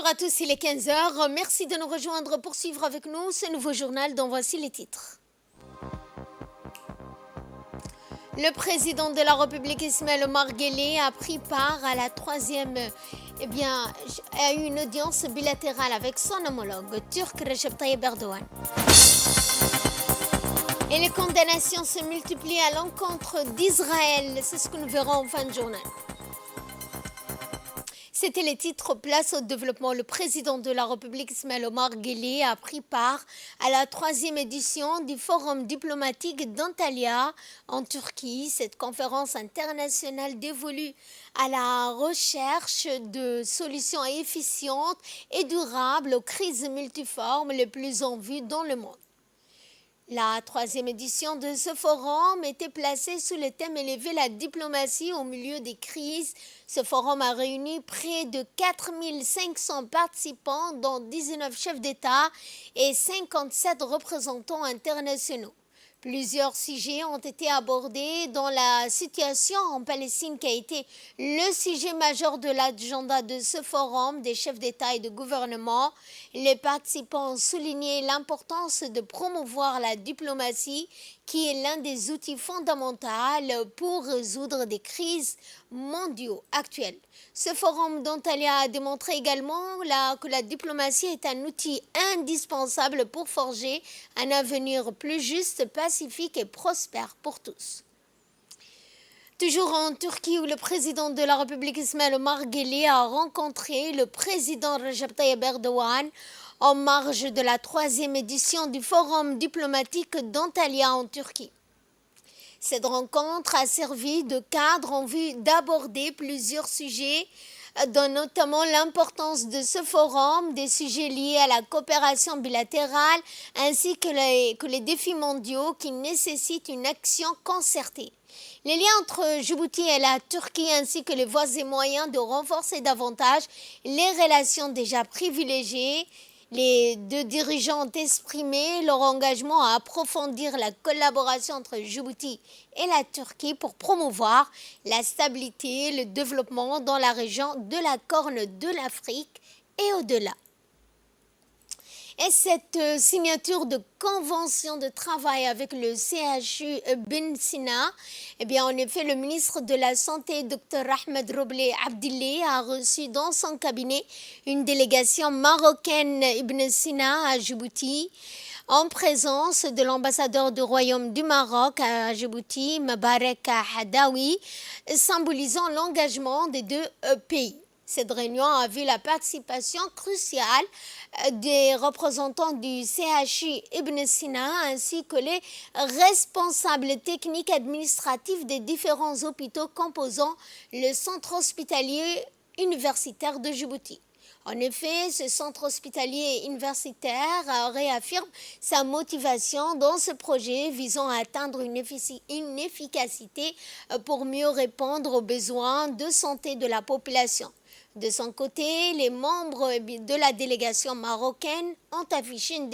à tous, il est 15 heures. Merci de nous rejoindre pour suivre avec nous ce nouveau journal dont voici les titres. Le président de la République Ismaël Omar Guelleh a pris part à la troisième, a eu une audience bilatérale avec son homologue turc Recep Tayyip Erdogan. Et les condamnations se multiplient à l'encontre d'Israël. C'est ce que nous verrons en fin de journal. C'était les titres. Place au développement. Le président de la République Ismaël Omar Guelleh a pris part à la troisième édition du Forum diplomatique d'Antalya en Turquie. Cette conférence internationale dévolue à la recherche de solutions efficientes et durables aux crises multiformes les plus en vue dans le monde. La troisième édition de ce forum était placée sous le thème élevé la diplomatie au milieu des crises. Ce forum a réuni près de 4500 participants, dont 19 chefs d'État et 57 représentants internationaux. Plusieurs sujets ont été abordés dans la situation en Palestine qui a été le sujet majeur de l'agenda de ce forum des chefs d'État et de gouvernement. Les participants ont souligné l'importance de promouvoir la diplomatie qui est l'un des outils fondamentaux pour résoudre des crises mondiaux actuelles. Ce forum d'Antalya a démontré également que la diplomatie est un outil indispensable pour forger un avenir plus juste, pacifique et prospère pour tous. Toujours en Turquie, où le président de la République Ismaël Omar Guelleh a rencontré le président Recep Tayyip Erdogan en marge de la troisième édition du Forum diplomatique d'Antalya en Turquie. Cette rencontre a servi de cadre en vue d'aborder plusieurs sujets, dont notamment l'importance de ce forum, des sujets liés à la coopération bilatérale, ainsi que les défis mondiaux qui nécessitent une action concertée. Les liens entre Djibouti et la Turquie ainsi que les voies et moyens de renforcer davantage les relations déjà privilégiées. Les deux dirigeants ont exprimé leur engagement à approfondir la collaboration entre Djibouti et la Turquie pour promouvoir la stabilité et le développement dans la région de la Corne de l'Afrique et au-delà. Et cette signature de convention de travail avec le CHU Ben Sina, en effet, le ministre de la Santé, Dr Ahmed Robleh Abdilleh, a reçu dans son cabinet une délégation marocaine Ibn Sina à Djibouti, en présence de l'ambassadeur du Royaume du Maroc à Djibouti, Mabarek Hadawi, symbolisant l'engagement des deux pays. Cette réunion a vu la participation cruciale des représentants du CHU Ibn Sina ainsi que les responsables techniques administratifs des différents hôpitaux composant le centre hospitalier universitaire de Djibouti. En effet, ce centre hospitalier universitaire réaffirme sa motivation dans ce projet visant à atteindre une efficacité pour mieux répondre aux besoins de santé de la population. De son côté, les membres de la délégation marocaine ont affiché une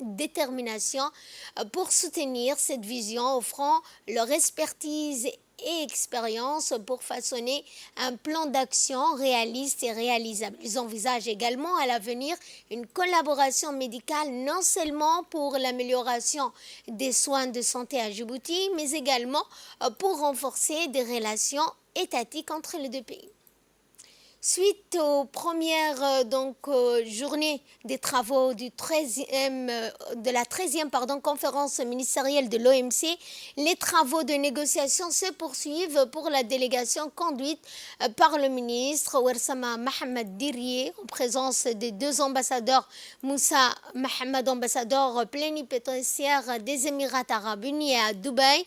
détermination pour soutenir cette vision, offrant leur expertise et expérience pour façonner un plan d'action réaliste et réalisable. Ils envisagent également à l'avenir une collaboration médicale non seulement pour l'amélioration des soins de santé à Djibouti, mais également pour renforcer des relations étatiques entre les deux pays. Suite aux premières journées des travaux de la 13e conférence ministérielle de l'OMC, les travaux de négociation se poursuivent pour la délégation conduite par le ministre Ouersama Mohamed Dirye, en présence des deux ambassadeurs Moussa Mohamed, ambassadeur plénipotentiaire des Émirats arabes unis à Dubaï,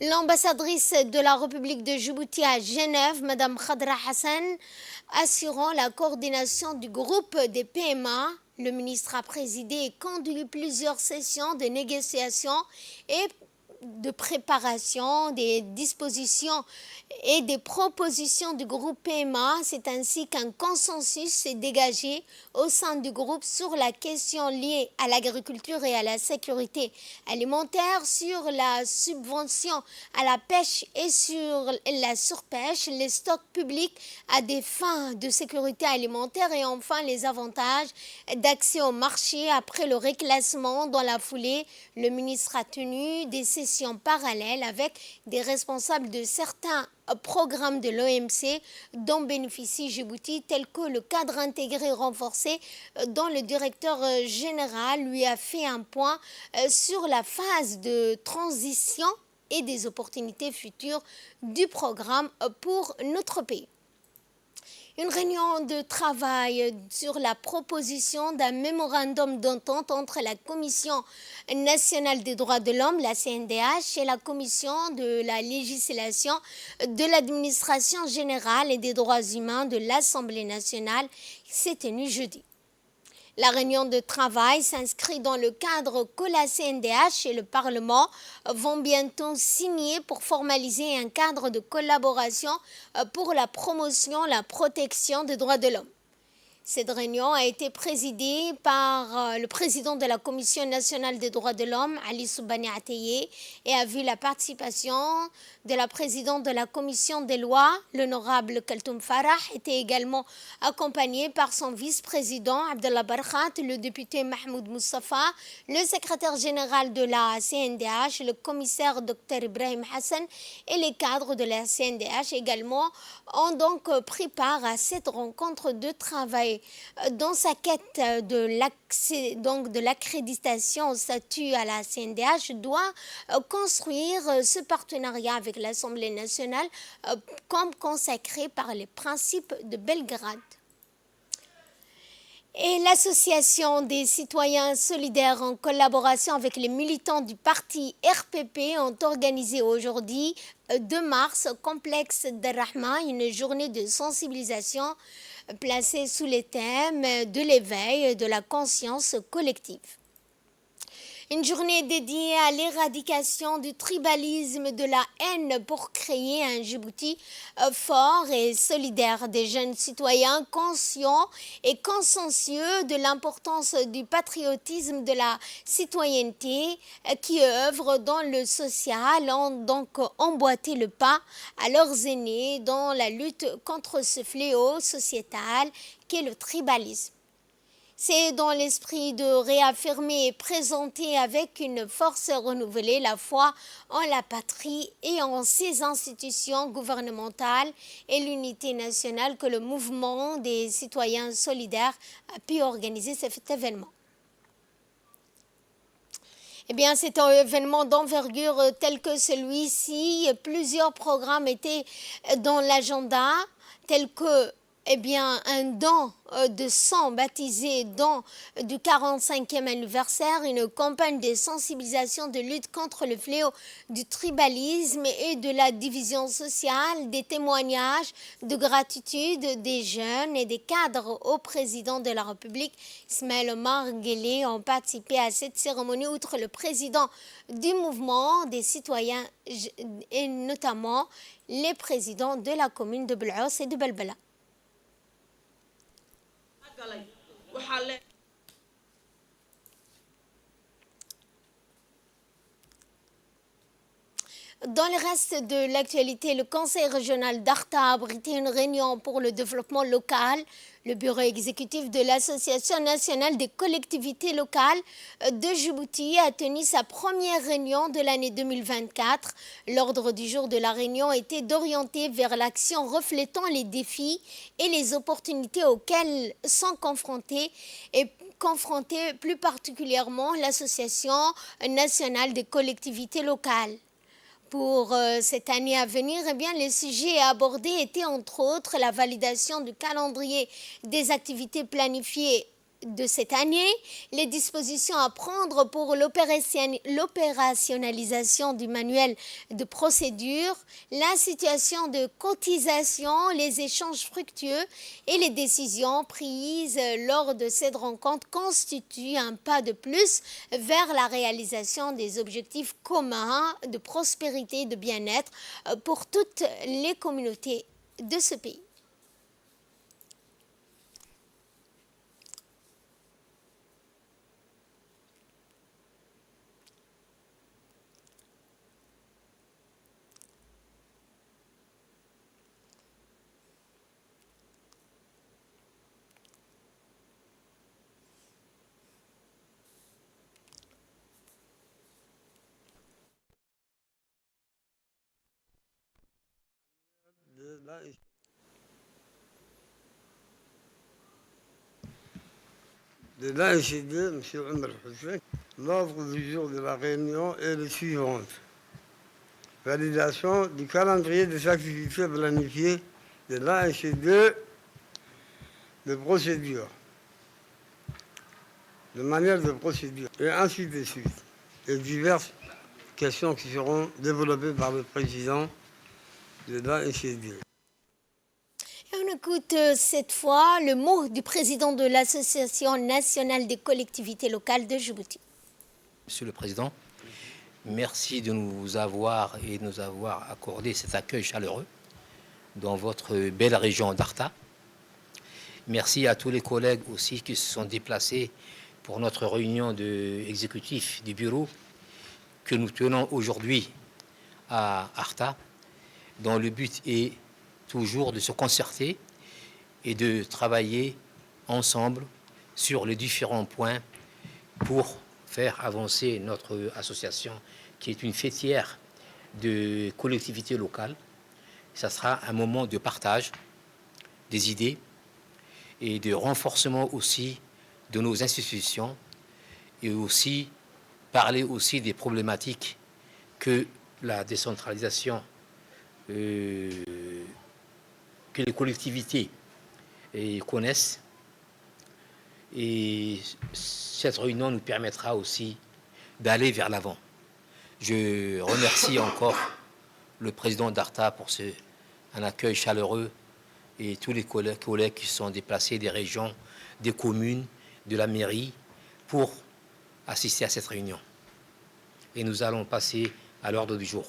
l'ambassadrice de la République de Djibouti à Genève, Mme Khadra Hassan, assurant la coordination du groupe des PMA. Le ministre a présidé et conduit plusieurs sessions de négociation et de préparation des dispositions et des propositions du groupe PMA. C'est ainsi qu'un consensus s'est dégagé au sein du groupe sur la question liée à l'agriculture et à la sécurité alimentaire, sur la subvention à la pêche et sur la surpêche, les stocks publics à des fins de sécurité alimentaire et enfin les avantages d'accès au marché après le reclassement. Dans la foulée, le ministre a tenu des sessions parallèles avec des responsables de certains programmes de l'OMC dont bénéficie Djibouti, tels que le cadre intégré renforcé dont le directeur général lui a fait un point sur la phase de transition et des opportunités futures du programme pour notre pays. Une réunion de travail sur la proposition d'un mémorandum d'entente entre la Commission nationale des droits de l'homme, la CNDH, et la Commission de la législation de l'administration générale et des droits humains de l'Assemblée nationale s'est tenue jeudi. La réunion de travail s'inscrit dans le cadre que la CNDH et le Parlement vont bientôt signer pour formaliser un cadre de collaboration pour la promotion, la protection des droits de l'homme. Cette réunion a été présidée par le président de la Commission nationale des droits de l'homme, Ali Soubani Ateye, et a vu la participation de la présidente de la Commission des lois, l'honorable Kaltoum Farah, était également accompagnée par son vice-président, Abdallah Barkhat, le député Mahmoud Moustapha, le secrétaire général de la CNDH, le commissaire Dr Ibrahim Hassan et les cadres de la CNDH également ont donc pris part à cette rencontre de travail. Dans sa quête de l'accréditation au statut à la CNDH, doit construire ce partenariat avec l'Assemblée nationale comme consacré par les principes de Belgrade. Et l'Association des citoyens solidaires, en collaboration avec les militants du parti RPP, ont organisé aujourd'hui, 2 mars, au complexe d'Ar-Rahma, une journée de sensibilisation placée sous les thèmes de l'éveil et de la conscience collective. Une journée dédiée à l'éradication du tribalisme, de la haine pour créer un Djibouti fort et solidaire, des jeunes citoyens conscients et consciencieux de l'importance du patriotisme, de la citoyenneté qui œuvrent dans le social, ont donc emboîté le pas à leurs aînés dans la lutte contre ce fléau sociétal qu'est le tribalisme. C'est dans l'esprit de réaffirmer et présenter avec une force renouvelée la foi en la patrie et en ses institutions gouvernementales et l'unité nationale que le mouvement des citoyens solidaires a pu organiser cet événement. Eh bien, c'est un événement d'envergure tel que celui-ci. Plusieurs programmes étaient dans l'agenda, tels que un don de sang baptisé don du 45e anniversaire, une campagne de sensibilisation de lutte contre le fléau du tribalisme et de la division sociale, des témoignages de gratitude des jeunes et des cadres au président de la République, Ismaël Omar Guelleh, ont participé à cette cérémonie, outre le président du mouvement des citoyens et notamment les présidents de la commune de Bel'Aus et de Belbela. Dans le reste de l'actualité, le Conseil régional d'Arta a abrité une réunion pour le développement local. Le bureau exécutif de l'Association nationale des collectivités locales de Djibouti a tenu sa première réunion de l'année 2024. L'ordre du jour de la réunion était d'orienter vers l'action reflétant les défis et les opportunités auxquelles sont confrontées plus particulièrement l'Association nationale des collectivités locales. Pour cette année à venir, les sujets abordés étaient entre autres la validation du calendrier des activités planifiées de cette année, les dispositions à prendre pour l'opérationnalisation du manuel de procédure, la situation de cotisation, les échanges fructueux et les décisions prises lors de cette rencontre constituent un pas de plus vers la réalisation des objectifs communs de prospérité et de bien-être pour toutes les communautés de ce pays. De l'ANCD, M. Omar Hussein, l'ordre du jour de la réunion est le suivant. Validation du calendrier des activités planifiées de l'ANCD de procédure, de manière de procédure, et ainsi de suite. Et diverses questions qui seront développées par le président de l'ANCD. On écoute cette fois le mot du président de l'Association nationale des collectivités locales de Djibouti. Monsieur le Président, merci de nous avoir accordé cet accueil chaleureux dans votre belle région d'Arta. Merci à tous les collègues aussi qui se sont déplacés pour notre réunion exécutive du bureau que nous tenons aujourd'hui à Arta, dont le but est toujours de se concerter et de travailler ensemble sur les différents points pour faire avancer notre association qui est une fêtière de collectivités locales. Ça sera un moment de partage des idées et de renforcement aussi de nos institutions et aussi parler aussi des problématiques que la décentralisation que les collectivités connaissent. Et cette réunion nous permettra aussi d'aller vers l'avant. Je remercie encore le président d'Arta pour un accueil chaleureux et tous les collègues qui sont déplacés des régions, des communes, de la mairie pour assister à cette réunion. Et nous allons passer à l'ordre du jour.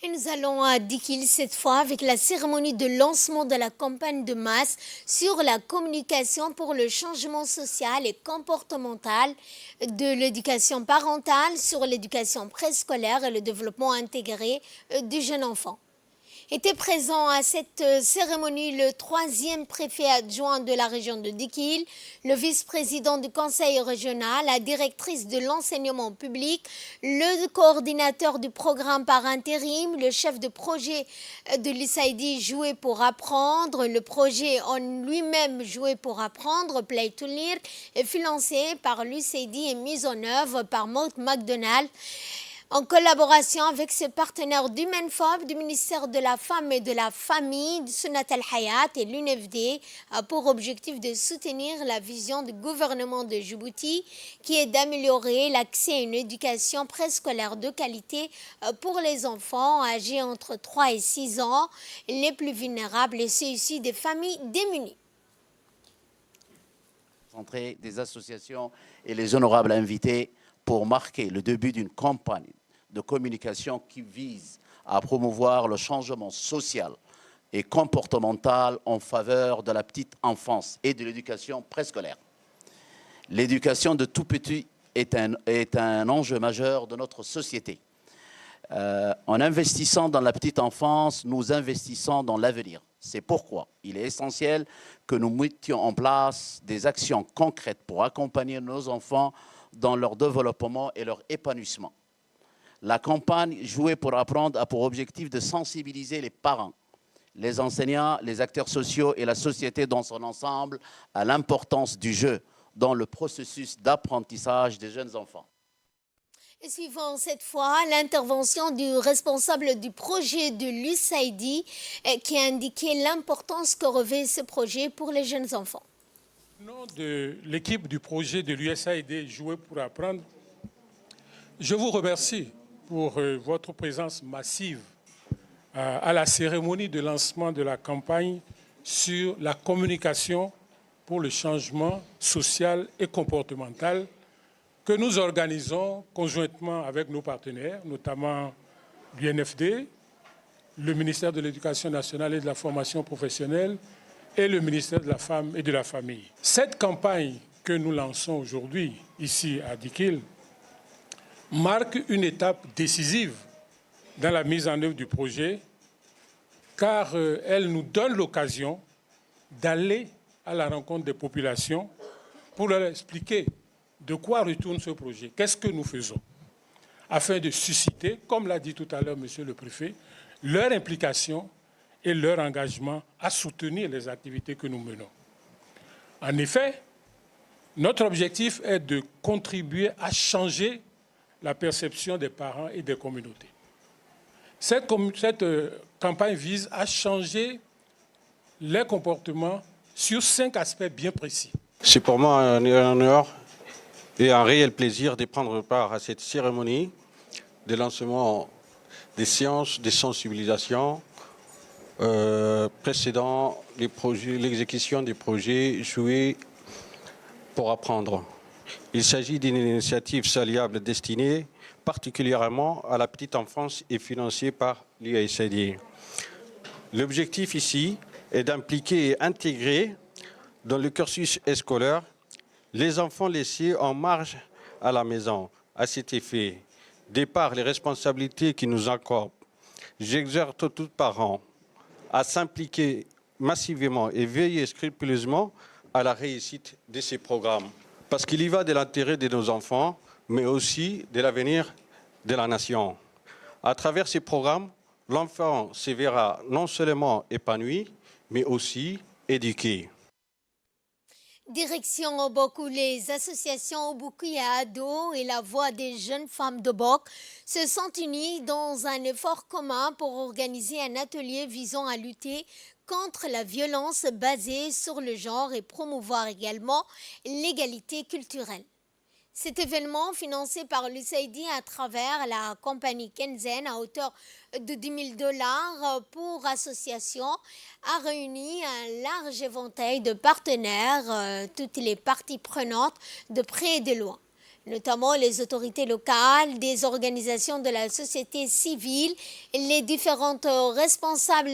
Et nous allons à Dikil cette fois avec la cérémonie de lancement de la campagne de masse sur la communication pour le changement social et comportemental de l'éducation parentale, sur l'éducation préscolaire et le développement intégré du jeune enfant. Était présent à cette cérémonie le 3e préfet adjoint de la région de Dikil, le vice-président du conseil régional, la directrice de l'enseignement public, le coordinateur du programme par intérim, le chef de projet de l'USAID Jouer pour apprendre, le projet en lui-même Jouer pour apprendre, Play to Learn, est financé par l'USAID et mis en œuvre par Maud McDonald, en collaboration avec ses partenaires du MENFOP, du ministère de la Femme et de la Famille, du Sunnat al-Hayat et l'UNFD, a pour objectif de soutenir la vision du gouvernement de Djibouti, qui est d'améliorer l'accès à une éducation préscolaire de qualité pour les enfants âgés entre 3 et 6 ans, les plus vulnérables, et ceux issus des familles démunies. Des associations et les honorables invités pour marquer le début d'une campagne de communication qui vise à promouvoir le changement social et comportemental en faveur de la petite enfance et de l'éducation préscolaire. L'éducation de tout petit est un enjeu majeur de notre société. En investissant dans la petite enfance, nous investissons dans l'avenir. C'est pourquoi il est essentiel que nous mettions en place des actions concrètes pour accompagner nos enfants dans leur développement et leur épanouissement. La campagne Jouer pour apprendre a pour objectif de sensibiliser les parents, les enseignants, les acteurs sociaux et la société dans son ensemble à l'importance du jeu dans le processus d'apprentissage des jeunes enfants. Et suivant cette fois l'intervention du responsable du projet de l'USAID qui a indiqué l'importance que revêt ce projet pour les jeunes enfants. Au nom de l'équipe du projet de l'USAID Jouer pour apprendre, je vous remercie pour votre présence massive à la cérémonie de lancement de la campagne sur la communication pour le changement social et comportemental que nous organisons conjointement avec nos partenaires, notamment l'UNFD, le ministère de l'Éducation nationale et de la formation professionnelle et le ministère de la Femme et de la Famille. Cette campagne que nous lançons aujourd'hui, ici à Dikil, marque une étape décisive dans la mise en œuvre du projet, car elle nous donne l'occasion d'aller à la rencontre des populations pour leur expliquer de quoi retourne ce projet, qu'est-ce que nous faisons, afin de susciter, comme l'a dit tout à l'heure Monsieur le Préfet, leur implication et leur engagement à soutenir les activités que nous menons. En effet, notre objectif est de contribuer à changer la perception des parents et des communautés. Cette campagne vise à changer les comportements sur 5 aspects bien précis. C'est pour moi un honneur et un réel plaisir de prendre part à cette cérémonie de lancement des séances de sensibilisation précédant l'exécution des projets Jouer pour apprendre. Il s'agit d'une initiative saluable destinée particulièrement à la petite enfance et financée par l'USAID. L'objectif ici est d'impliquer et intégrer dans le cursus scolaire les enfants laissés en marge à la maison. À cet effet, de par les responsabilités qui nous incombent, j'exhorte tout parent à s'impliquer massivement et veiller scrupuleusement à la réussite de ces programmes. Parce qu'il y va de l'intérêt de nos enfants, mais aussi de l'avenir de la nation. À travers ces programmes, l'enfant se verra non seulement épanoui, mais aussi éduqué. Direction Obok, où les associations Obukia Ado et la Voix des jeunes femmes d'Obok se sont unies dans un effort commun pour organiser un atelier visant à lutter contre la violence basée sur le genre et promouvoir également l'égalité culturelle. Cet événement, financé par l'USAID à travers la compagnie Kenzen à hauteur de $10 000 pour association, a réuni un large éventail de partenaires, toutes les parties prenantes de près et de loin, notamment les autorités locales, des organisations de la société civile, les différentes responsables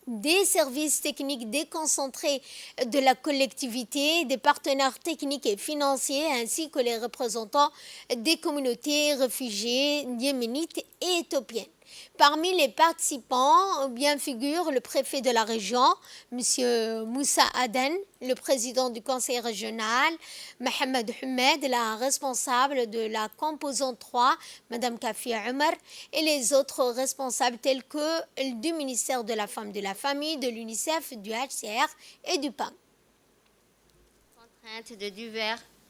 des services techniques déconcentrés de la collectivité, des partenaires techniques et financiers, ainsi que les représentants des communautés réfugiées yéménites et éthiopiennes. Parmi les participants, bien figure le préfet de la région, M. Moussa Aden, le président du conseil régional, Mohamed Humed, la responsable de la composante 3, Mme Kafia Omar, et les autres responsables tels que du ministère de la Femme, de la Famille, de l'UNICEF, du HCR et du PAM. Contraintes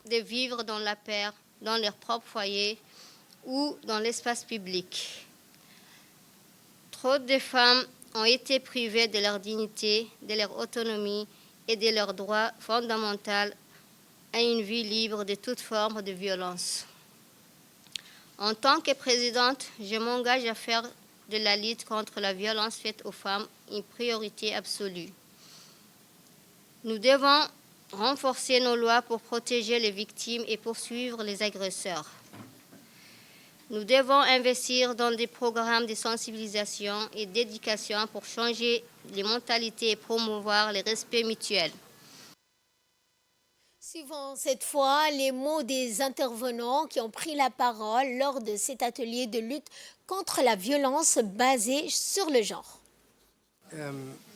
de vivre dans la paix, dans leur propre foyer ou dans l'espace public. Trop de femmes ont été privées de leur dignité, de leur autonomie et de leur droit fondamental à une vie libre de toute forme de violence. En tant que présidente, je m'engage à faire de la lutte contre la violence faite aux femmes une priorité absolue. Nous devons renforcer nos lois pour protéger les victimes et poursuivre les agresseurs. Nous devons investir dans des programmes de sensibilisation et d'éducation pour changer les mentalités et promouvoir le respect mutuel. Suivons cette fois les mots des intervenants qui ont pris la parole lors de cet atelier de lutte contre la violence basée sur le genre.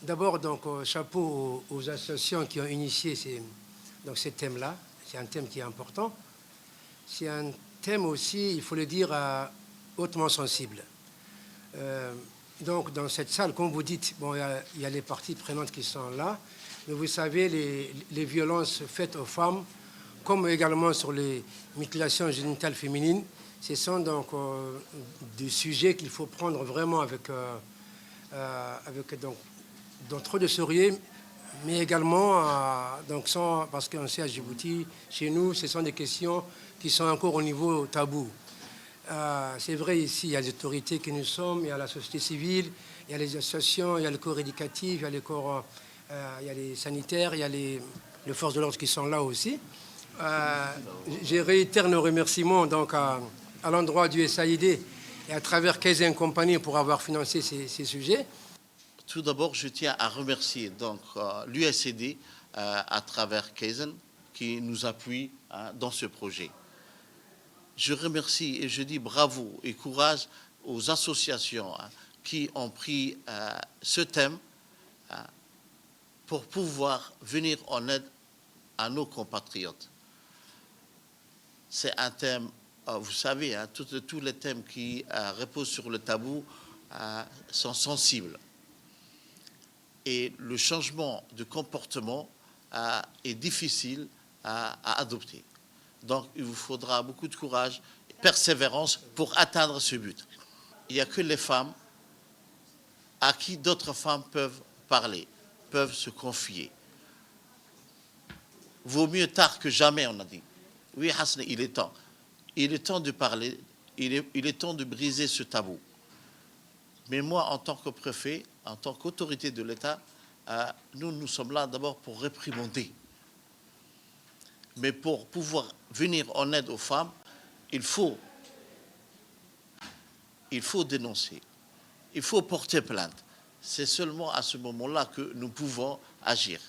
D'abord, donc, chapeau aux associations qui ont initié ces thèmes-là. C'est un thème qui est important. C'est un thème aussi, il faut le dire, hautement sensible. Donc, dans cette salle, comme vous dites, bon, il y a les parties prenantes qui sont là, mais vous savez, les violences faites aux femmes, comme également sur les mutilations génitales féminines, ce sont donc des sujets qu'il faut prendre vraiment avec donc trop de sérieux, Mais également, parce qu'on sait à Djibouti, chez nous, ce sont des questions qui sont encore au niveau tabou. C'est vrai, ici, il y a les autorités que nous sommes, il y a la société civile, il y a les associations, il y a le corps éducatif, il y a les corps, il y a les sanitaires, il y a les forces de l'ordre qui sont là aussi. Je réitère nos remerciements donc, à l'endroit du SAID et à travers Kaizen Company pour avoir financé ces sujets. Tout d'abord, je tiens à remercier l'USAID à travers Kaizen qui nous appuie dans ce projet. Je remercie et je dis bravo et courage aux associations qui ont pris ce thème pour pouvoir venir en aide à nos compatriotes. C'est un thème, vous savez, tous les thèmes qui reposent sur le tabou sont sensibles. Et le changement de comportement est difficile à adopter. Donc, il vous faudra beaucoup de courage et persévérance pour atteindre ce but. Il n'y a que les femmes à qui d'autres femmes peuvent parler, peuvent se confier. Vaut mieux tard que jamais, on a dit. Oui, Hassan, il est temps. Il est temps de parler, il est temps de briser ce tabou. Mais moi, en tant que préfet, en tant qu'autorité de l'État, nous sommes là d'abord pour réprimander. Mais pour pouvoir venir en aide aux femmes, il faut dénoncer, il faut porter plainte. C'est seulement à ce moment-là que nous pouvons agir.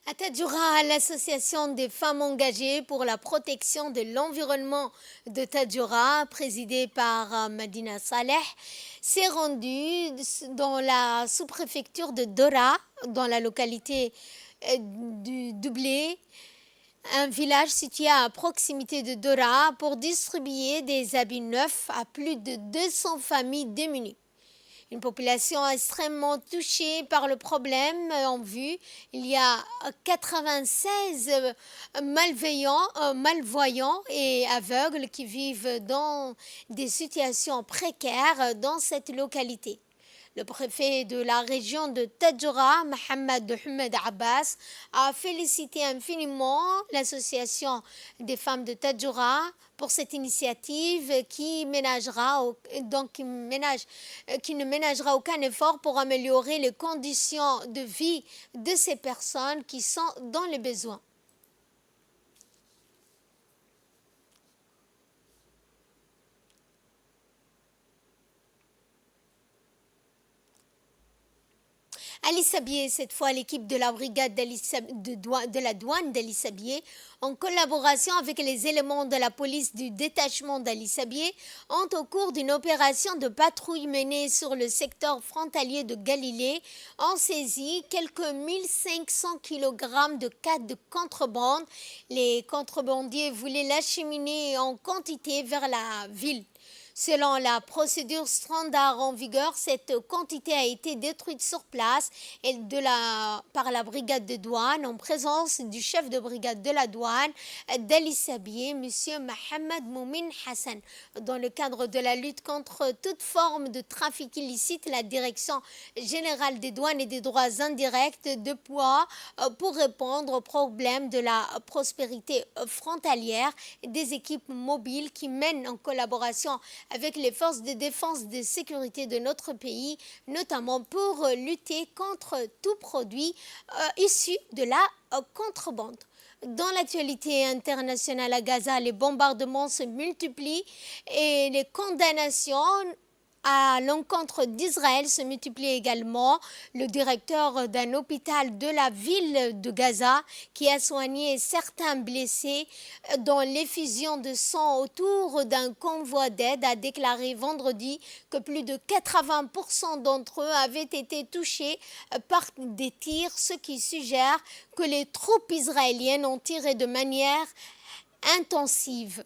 À Tadjoura, l'association des femmes engagées pour la protection de l'environnement de Tadjoura, présidée par Madina Saleh, s'est rendue dans la sous-préfecture de Dora, dans la localité du Doublé, un village situé à proximité de Dora, pour distribuer des habits neufs à plus de 200 familles démunies. Une population extrêmement touchée par le problème en vue. Il y a 96 malvoyants et aveugles qui vivent dans des situations précaires dans cette localité. Le préfet de la région de Tadjoura, Mohamed Abbas, a félicité infiniment l'association des femmes de Tadjoura pour cette initiative qui ne ménagera aucun effort pour améliorer les conditions de vie de ces personnes qui sont dans les besoins. Ali Sabié, cette fois, l'équipe de la brigade de la douane d'Ali Sabié, en collaboration avec les éléments de la police du détachement d'Ali Sabié, ont au cours d'une opération de patrouille menée sur le secteur frontalier de Galilée, ont saisi quelques 1500 kg de canne de contrebande. Les contrebandiers voulaient l'acheminer en quantité vers la ville. Selon la procédure standard en vigueur, cette quantité a été détruite sur place par la brigade de douane en présence du chef de brigade de la douane d'Ali Sabié, M. Mohamed Moumin Hassan. Dans le cadre de la lutte contre toute forme de trafic illicite, la Direction générale des douanes et des droits indirects déploie pour répondre aux problèmes de la prospérité frontalière des équipes mobiles qui mènent en collaboration avec les forces de défense et de sécurité de notre pays, notamment pour lutter contre tout produit issu de la contrebande. Dans l'actualité internationale à Gaza, les bombardements se multiplient et les condamnations à l'encontre d'Israël se multiplient également. Le directeur d'un hôpital de la ville de Gaza, qui a soigné certains blessés dans l'effusion de sang autour d'un convoi d'aide, a déclaré vendredi que plus de 80% d'entre eux avaient été touchés par des tirs, ce qui suggère que les troupes israéliennes ont tiré de manière intensive.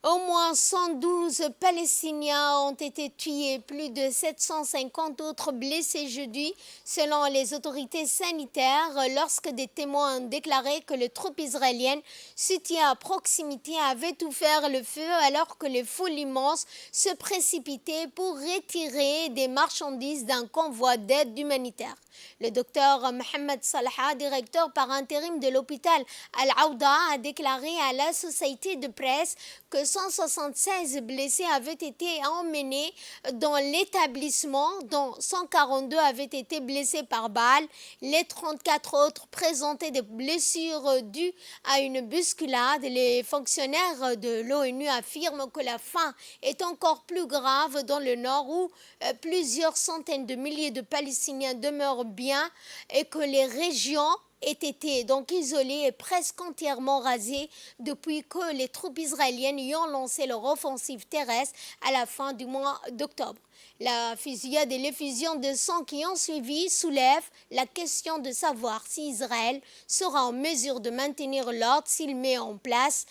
Au moins 112 Palestiniens ont été tués, plus de 750 autres blessés jeudi, selon les autorités sanitaires, lorsque des témoins ont déclaré que les troupes israéliennes situées à proximité avaient ouvert le feu alors que les foules immenses se précipitaient pour retirer des marchandises d'un convoi d'aide humanitaire. Le docteur Mohamed Salaha, directeur par intérim de l'hôpital Al-Aouda, a déclaré à la société de presse que 176 blessés avaient été emmenés dans l'établissement, dont 142 avaient été blessés par balle. Les 34 autres présentaient des blessures dues à une bousculade. Les fonctionnaires de l'ONU affirment que la faim est encore plus grave dans le nord où plusieurs centaines de milliers de Palestiniens demeurent bien et que les régions aient été donc isolées et presque entièrement rasées depuis que les troupes israéliennes y ont lancé leur offensive terrestre à la fin du mois d'octobre. La fusillade et l'effusion de sang qui ont suivi soulèvent la question de savoir si Israël sera en mesure de maintenir l'ordre s'il met en place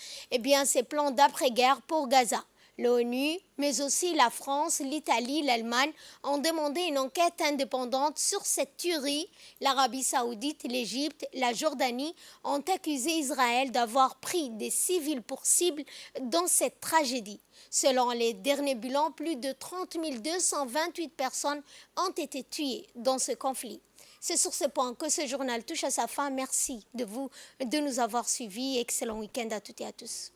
ses plans d'après-guerre pour Gaza. L'ONU, mais aussi la France, l'Italie, l'Allemagne ont demandé une enquête indépendante sur cette tuerie. L'Arabie saoudite, l'Égypte, la Jordanie ont accusé Israël d'avoir pris des civils pour cible dans cette tragédie. Selon les derniers bilans, plus de 30 228 personnes ont été tuées dans ce conflit. C'est sur ce point que ce journal touche à sa fin. Merci de nous avoir suivis. Excellent week-end à toutes et à tous.